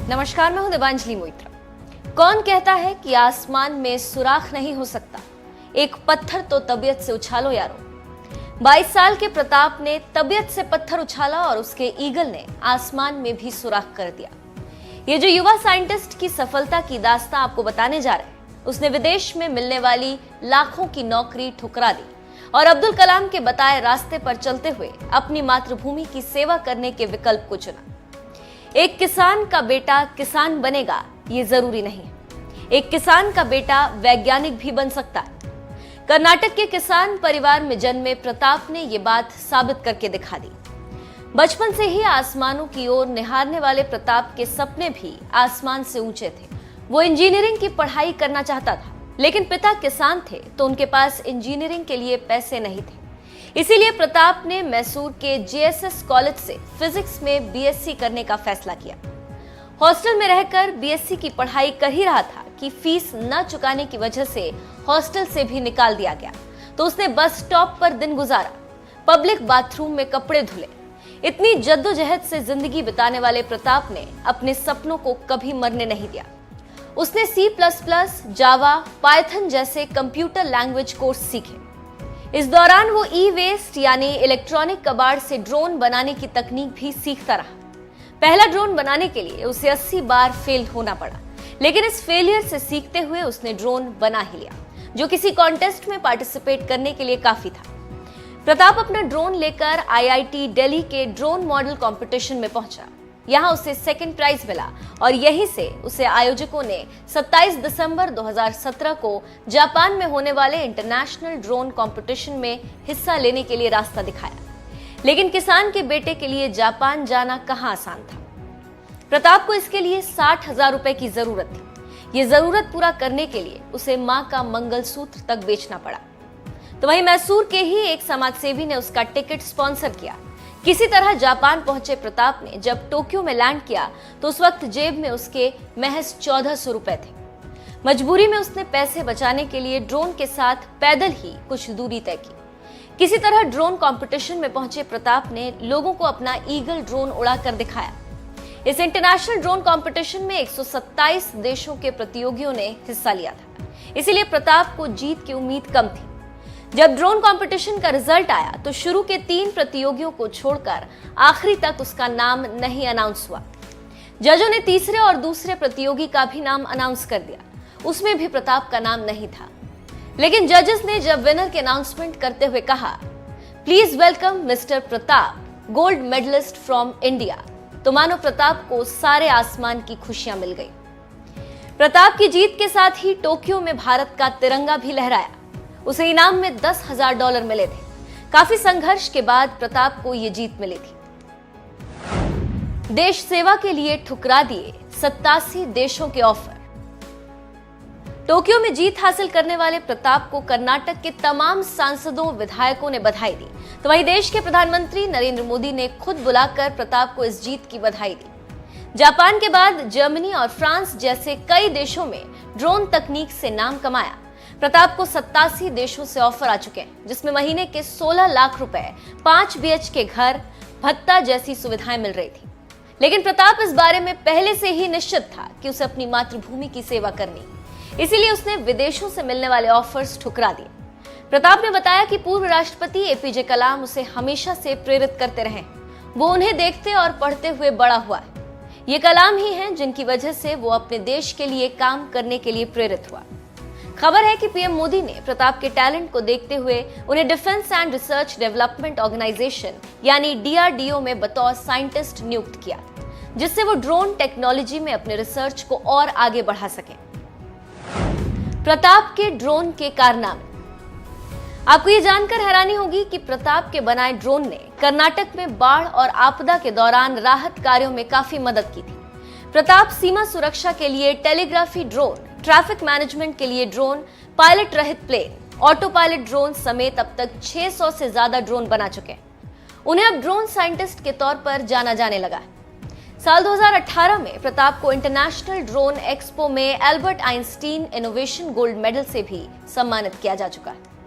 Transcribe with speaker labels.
Speaker 1: नमस्कार, मैं हूं देवांजलि मोइत्रा। कौन कहता है कि आसमान में सुराख नहीं हो सकता? एक पत्थर तो तबीयत से उछालो यारो। 22 साल के प्रताप ने तबीयत से पत्थर उछाला और उसके ईगल ने आसमान में भी सुराख कर दिया। ये जो युवा साइंटिस्ट की सफलता की दास्तां आपको बताने जा रहे हैं, उसने विदेश में मिलने वाली लाखों की नौकरी ठुकरा दी और अब्दुल कलाम के बताए रास्ते पर चलते हुए अपनी मातृभूमि की सेवा करने के विकल्प को चुना। एक किसान का बेटा किसान बनेगा ये जरूरी नहीं है। एक किसान का बेटा वैज्ञानिक भी बन सकता है। कर्नाटक के किसान परिवार में जन्मे प्रताप ने ये बात साबित करके दिखा दी। बचपन से ही आसमानों की ओर निहारने वाले प्रताप के सपने भी आसमान से ऊंचे थे। वो इंजीनियरिंग की पढ़ाई करना चाहता था, लेकिन पिता किसान थे तो उनके पास इंजीनियरिंग के लिए पैसे नहीं थे। इसीलिए प्रताप ने मैसूर के जेएसएस कॉलेज से फिजिक्स में बीएससी करने का फैसला किया। हॉस्टल में रहकर बीएससी की पढ़ाई कर ही रहा था कि फीस न चुकाने की वजह से हॉस्टल से भी निकाल दिया गया, तो उसने बस स्टॉप पर दिन गुजारा, पब्लिक बाथरूम में कपड़े धुले। इतनी जद्दोजहद से जिंदगी बिताने वाले प्रताप ने अपने सपनों को कभी मरने नहीं दिया। उसने C++, जावा, पाइथन जैसे कंप्यूटर लैंग्वेज कोर्स सीखे। इस दौरान वो ई वेस्ट यानी इलेक्ट्रॉनिक कबाड़ से ड्रोन बनाने की तकनीक भी सीखता रहा। पहला ड्रोन बनाने के लिए उसे 80 बार फेल होना पड़ा, लेकिन इस फेलियर से सीखते हुए उसने ड्रोन बना ही लिया, जो किसी कॉन्टेस्ट में पार्टिसिपेट करने के लिए काफी था। प्रताप अपना ड्रोन लेकर आईआईटी दिल्ली के ड्रोन मॉडल कंपटीशन में पहुंचा। यहां उसे सेकंड प्राइज मिला और यहीं से उसे आयोजकों ने 27 दिसंबर 2017 को जापान में होने वाले इंटरनेशनल ड्रोन कंपटीशन में हिस्सा लेने के लिए रास्ता दिखाया। लेकिन किसान के बेटे के लिए जापान जाना कहां आसान था। प्रताप को इसके लिए 60,000 रुपए की जरूरत थी। ये जरूरत पूरा करने के लिए उसे मां का मंगलसूत्र तक बेचना पड़ा। तो वहीं मैसूर के ही एक समाजसेवी ने उसका टिकट स्पॉन्सर किया। किसी तरह जापान पहुंचे प्रताप ने जब टोक्यो में लैंड किया तो उस वक्त जेब में उसके महज 1400 रुपए थे। मजबूरी में उसने पैसे बचाने के लिए ड्रोन के साथ पैदल ही कुछ दूरी तय की। किसी तरह ड्रोन कंपटीशन में पहुंचे प्रताप ने लोगों को अपना ईगल ड्रोन उड़ाकर दिखाया। इस इंटरनेशनल ड्रोन कंपटीशन में 127 देशों के प्रतियोगियों ने हिस्सा लिया था, इसीलिए प्रताप को जीत की उम्मीद कम थी। जब ड्रोन कंपटीशन का रिजल्ट आया तो शुरू के 3 प्रतियोगियों को छोड़कर आखिरी तक उसका नाम नहीं अनाउंस हुआ। जजों ने तीसरे और दूसरे प्रतियोगी का भी नाम अनाउंस कर दिया, उसमें भी प्रताप का नाम नहीं था। लेकिन जजेस ने जब विनर के अनाउंसमेंट करते हुए कहा, please welcome mister Pratap, gold medalist from India, तो मानो प्रताप को सारे आसमान की खुशियां मिल गई। प्रताप की जीत के साथ ही टोक्यो में भारत का तिरंगा भी लहराया। उसे इनाम में $10,000 मिले थे। काफी संघर्ष के बाद प्रताप को यह जीत मिली थी। देश सेवा के लिए ठुकरा दिए 87 देशों के ऑफर। टोक्यो में जीत हासिल करने वाले प्रताप को कर्नाटक के तमाम सांसदों, विधायकों ने बधाई दी, तो वहीं देश के प्रधानमंत्री नरेंद्र मोदी ने खुद बुलाकर प्रताप को इस जीत की बधाई दी। जापान के बाद जर्मनी और फ्रांस जैसे कई देशों में ड्रोन तकनीक से नाम कमाया। प्रताप को 87 देशों से ऑफर आ चुके हैं, जिसमें महीने के 16 लाख रुपए, 5 BHK घर, भत्ता जैसी सुविधाएं मिल रही थी। लेकिन प्रताप इस बारे में पहले से ही निश्चित था कि उसे अपनी मातृभूमि की सेवा करनी, इसीलिए उसने विदेशों से मिलने वाले ऑफर्स ठुकरा दिए। प्रताप ने बताया कि पूर्व राष्ट्रपति APJ कलाम उसे हमेशा से प्रेरित करते रहे। वो उन्हें देखते और पढ़ते हुए बड़ा हुआ है। ये कलाम ही हैं जिनकी वजह से वो अपने देश के लिए काम करने के लिए प्रेरित हुआ। खबर है कि पीएम मोदी ने प्रताप के टैलेंट को देखते हुए उन्हें defence and research development organisation यानी DRDO में बतौर साइंटिस्ट नियुक्त किया, जिससे वो ड्रोन टेक्नोलॉजी में अपने रिसर्च को और आगे बढ़ा सकें। प्रताप के ड्रोन के कारनामे। आपको ये जानकर हैरानी होगी कि प्रताप के बनाए ड्रोन ने कर्नाटक में बाढ़ और आपदा के दौरान राहत कार्यों में काफी मदद की थी। प्रताप सीमा सुरक्षा के लिए टेलीग्राफी ड्रोन, ट्रैफिक मैनेजमेंट के लिए ड्रोन, पायलट रहित प्लेन, ऑटो पायलट ड्रोन समेत अब तक 600 से ज्यादा ड्रोन बना चुके हैं। उन्हें अब ड्रोन साइंटिस्ट के तौर पर जाना जाने लगा है। साल 2018 में प्रताप को इंटरनेशनल ड्रोन एक्सपो में Albert Einstein innovation gold medal से भी सम्मानित किया जा चुका है।